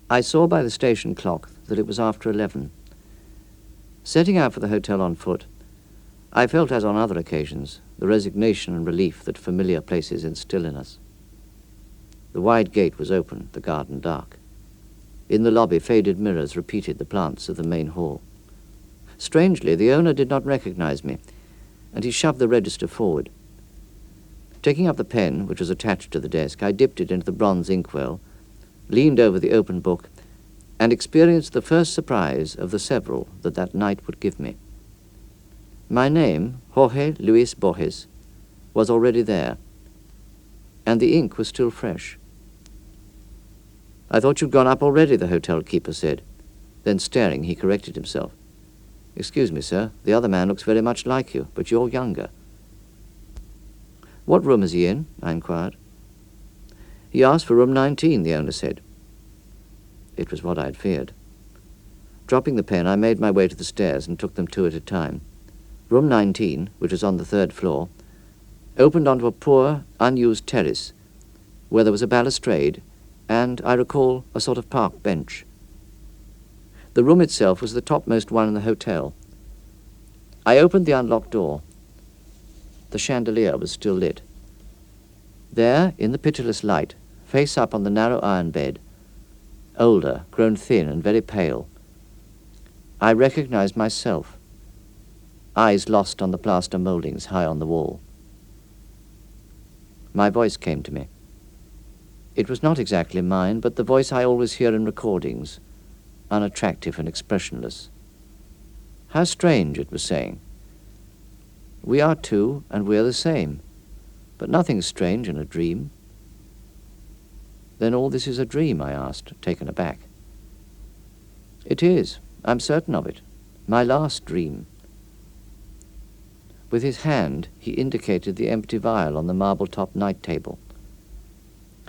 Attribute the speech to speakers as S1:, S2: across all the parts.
S1: I saw by the station clock that it was after 11. Setting out for the hotel on foot, I felt, as on other occasions, the resignation and relief that familiar places instill in us. The wide gate was open, the garden dark. In the lobby, faded mirrors repeated the plants of the main hall. Strangely, the owner did not recognize me, and he shoved the register forward. Taking up the pen, which was attached to the desk, I dipped it into the bronze inkwell, leaned over the open book, and experienced the first surprise of the several that night would give me. My name, Jorge Luis Borges, was already there, and the ink was still fresh. "I thought you'd gone up already," the hotel keeper said. Then, staring, he corrected himself. "Excuse me, sir, the other man looks very much like you, but you're younger." "What room is he in?" I inquired. "He asked for room 19, the owner said." It was what I had feared. Dropping the pen, I made my way to the stairs and took them two at a time. Room 19, which was on the third floor, opened onto a poor, unused terrace, where there was a balustrade and, I recall, a sort of park bench. The room itself was the topmost one in the hotel. I opened the unlocked door. The chandelier was still lit. There, in the pitiless light, face up on the narrow iron bed, older, grown thin and very pale, I recognized myself, eyes lost on the plaster mouldings high on the wall. My voice came to me. It was not exactly mine, but the voice I always hear in recordings, unattractive and expressionless. How strange, it was saying. We are two, and we're the same, but nothing's strange in a dream. Then all this is a dream, I asked, taken aback. It is, I'm certain of it, my last dream. With his hand, he indicated the empty vial on the marble-top night table.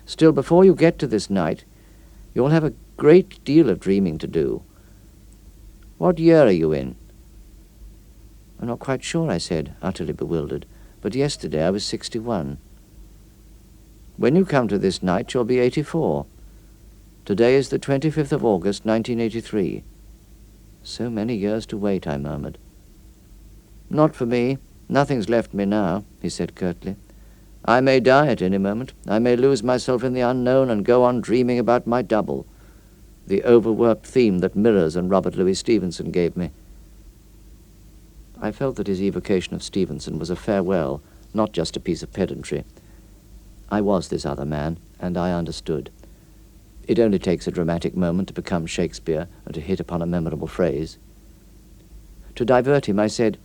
S1: Still, before you get to this night, you'll have a great deal of dreaming to do. What year are you in? I'm not quite sure, I said, utterly bewildered, but yesterday I was 61. When you come to this night, you'll be 84. Today is the 25th of August, 1983. So many years to wait, I murmured. Not for me. Nothing's left me now, he said curtly. I may die at any moment. I may lose myself in the unknown and go on dreaming about my double, the overworked theme that Mirrors and Robert Louis Stevenson gave me. I felt that his evocation of Stevenson was a farewell, not just a piece of pedantry. I was this other man, and I understood. It only takes a dramatic moment to become Shakespeare and to hit upon a memorable phrase. To divert him, I said,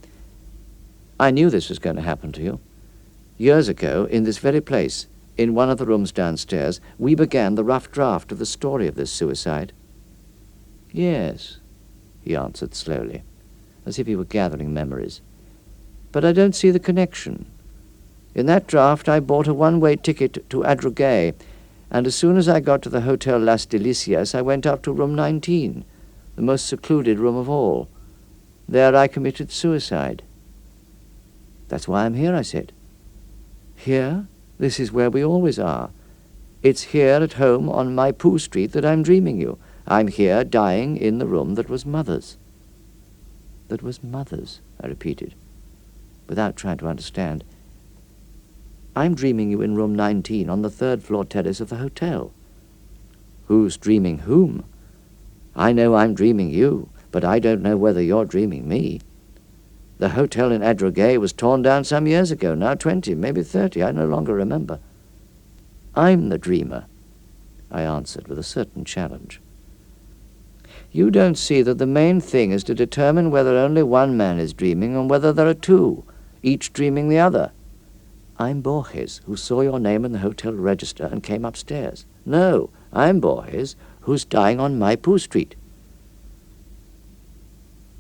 S1: I knew this was going to happen to you. Years ago, in this very place, in one of the rooms downstairs, we began the rough draft of the story of this suicide. Yes, he answered slowly, as if he were gathering memories. But I don't see the connection. In that draft, I bought a one-way ticket to Adrogué, and as soon as I got to the Hotel Las Delicias, I went up to room 19, the most secluded room of all. There I committed suicide. That's why I'm here, I said. Here? This is where we always are. It's here at home on Maipú Street that I'm dreaming you. I'm here dying in the room that was Mother's. That was Mother's, I repeated, without trying to understand. I'm dreaming you in room 19 on the third-floor terrace of the hotel. Who's dreaming whom? I know I'm dreaming you, but I don't know whether you're dreaming me. The hotel in Adrogué was torn down some years ago, now 20, maybe 30, I no longer remember. I'm the dreamer, I answered with a certain challenge. You don't see that the main thing is to determine whether only one man is dreaming and whether there are two, each dreaming the other. I'm Borges, who saw your name in the hotel register and came upstairs. No, I'm Borges, who's dying on Maipú Street.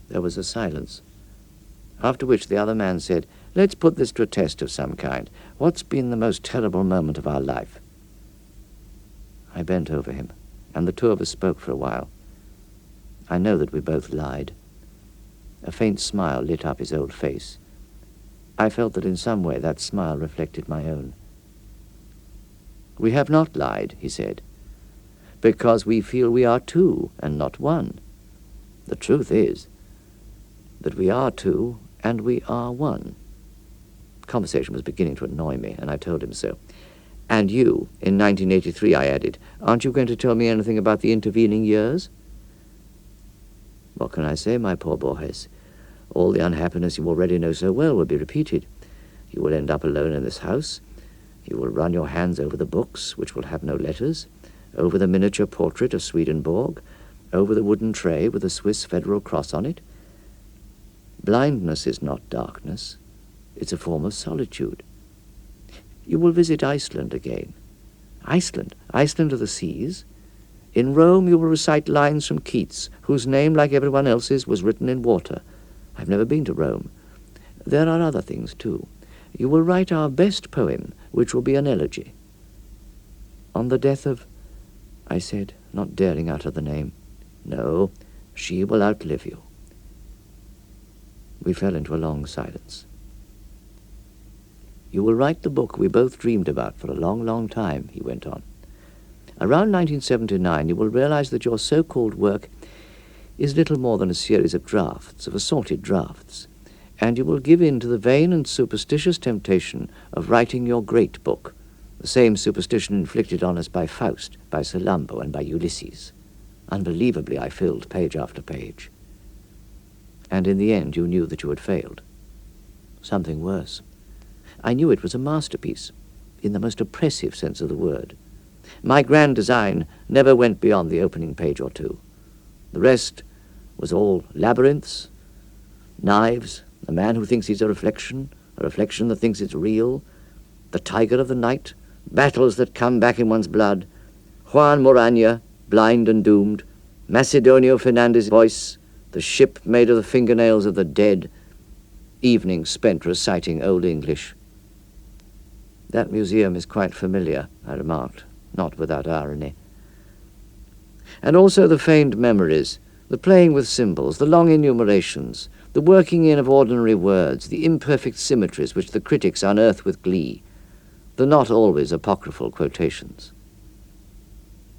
S1: There was a silence, after which the other man said, Let's put this to a test of some kind. What's been the most terrible moment of our life? I bent over him, and the two of us spoke for a while. I know that we both lied. A faint smile lit up his old face. I felt that in some way that smile reflected my own. We have not lied, he said. because we feel we are two and not one. The truth is that we are two and we are one. The conversation was beginning to annoy me, and I told him so. And you, in 1983, I added, aren't you going to tell me anything about the intervening years? What can I say, my poor Borges? All the unhappiness you already know so well will be repeated. You will end up alone in this house. You will run your hands over the books, which will have no letters, over the miniature portrait of Swedenborg, over the wooden tray with the Swiss Federal Cross on it. Blindness is not darkness. It's a form of solitude. You will visit Iceland again. Iceland of the seas. In Rome you will recite lines from Keats, whose name, like everyone else's, was written in water. I've never been to Rome. There are other things, too. You will write our best poem, which will be an elegy. On the death of, I said, not daring utter the name. No, she will outlive you. We fell into a long silence. You will write the book we both dreamed about for a long, long time, he went on. Around 1979, you will realize that your so-called work is little more than a series of drafts, of assorted drafts, and you will give in to the vain and superstitious temptation of writing your great book, the same superstition inflicted on us by Faust, by Salambo, and by Ulysses. Unbelievably, I filled page after page. And in the end, you knew that you had failed. Something worse. I knew it was a masterpiece, in the most oppressive sense of the word. My grand design never went beyond the opening page or two. The rest was all labyrinths, knives, a man who thinks he's a reflection that thinks it's real, the tiger of the night, battles that come back in one's blood, Juan Morana, blind and doomed, Macedonio Fernandez's voice, the ship made of the fingernails of the dead, evenings spent reciting Old English. That museum is quite familiar, I remarked, not without irony. And also the feigned memories, the playing with symbols, the long enumerations, the working in of ordinary words, the imperfect symmetries which the critics unearth with glee, the not always apocryphal quotations.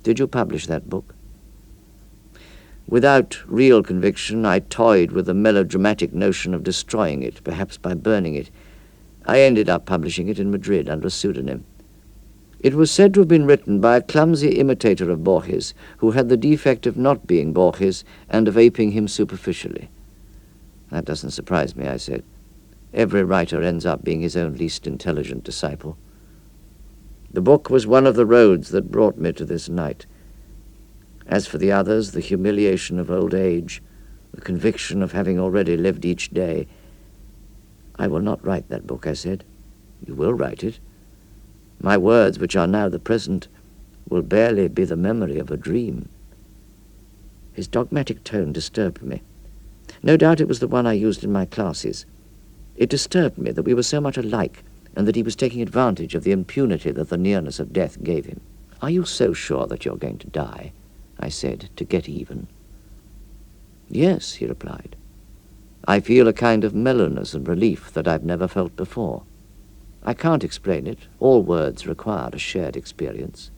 S1: Did you publish that book? Without real conviction, I toyed with the melodramatic notion of destroying it, perhaps by burning it. I ended up publishing it in Madrid under a pseudonym. It was said to have been written by a clumsy imitator of Borges, who had the defect of not being Borges and of aping him superficially. That doesn't surprise me, I said. Every writer ends up being his own least intelligent disciple. The book was one of the roads that brought me to this night. As for the others, the humiliation of old age, the conviction of having already lived each day, I will not write that book, I said. You will write it. My words, which are now the present, will barely be the memory of a dream. His dogmatic tone disturbed me. No doubt it was the one I used in my classes. It disturbed me that we were so much alike, and that he was taking advantage of the impunity that the nearness of death gave him. Are you so sure that you're going to die? I said, to get even. Yes, he replied. I feel a kind of mellowness and relief that I've never felt before. I can't explain it. All words require a shared experience.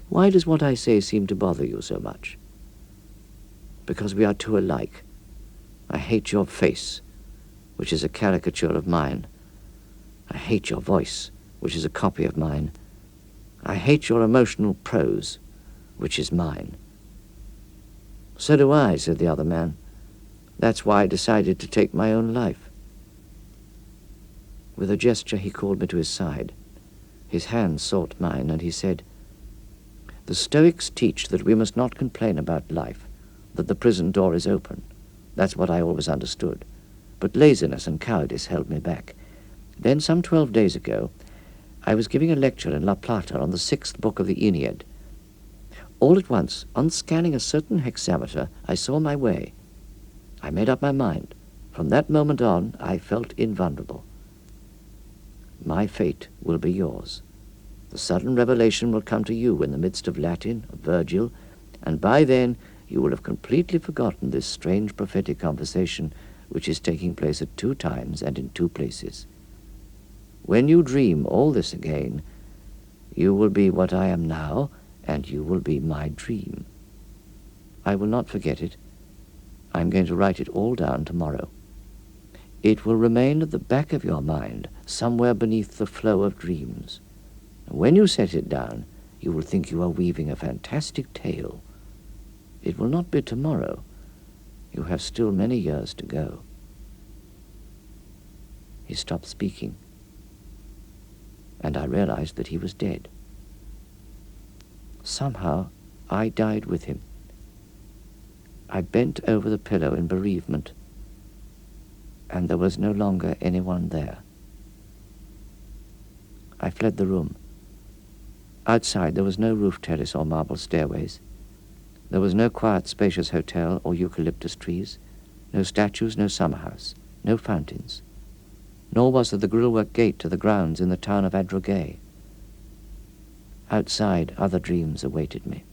S1: Why does what I say seem to bother you so much? Because we are too alike. I hate your face, which is a caricature of mine. I hate your voice, which is a copy of mine. I hate your emotional prose, which is mine. So do I, said the other man. That's why I decided to take my own life. With a gesture, he called me to his side. His hand sought mine, and he said, The Stoics teach that we must not complain about life, that the prison door is open. That's what I always understood. But laziness and cowardice held me back. Then, some 12 days ago, I was giving a lecture in La Plata on the 6th book of the Aeneid. All at once, on scanning a certain hexameter, I saw my way. I made up my mind. From that moment on, I felt invulnerable. My fate will be yours. The sudden revelation will come to you in the midst of Latin, of Virgil, and by then you will have completely forgotten this strange prophetic conversation which is taking place at 2 times and in 2 places. When you dream all this again, you will be what I am now, and you will be my dream. I will not forget it. I'm going to write it all down tomorrow. It will remain at the back of your mind, somewhere beneath the flow of dreams. When you set it down, you will think you are weaving a fantastic tale. It will not be tomorrow. You have still many years to go. He stopped speaking, and I realized that he was dead. Somehow, I died with him. I bent over the pillow in bereavement, and there was no longer anyone there. I fled the room. Outside, there was no roof terrace or marble stairways. There was no quiet, spacious hotel or eucalyptus trees, no statues, no summer house, no fountains. Nor was there the grillwork gate to the grounds in the town of Adrogay. Outside, other dreams awaited me.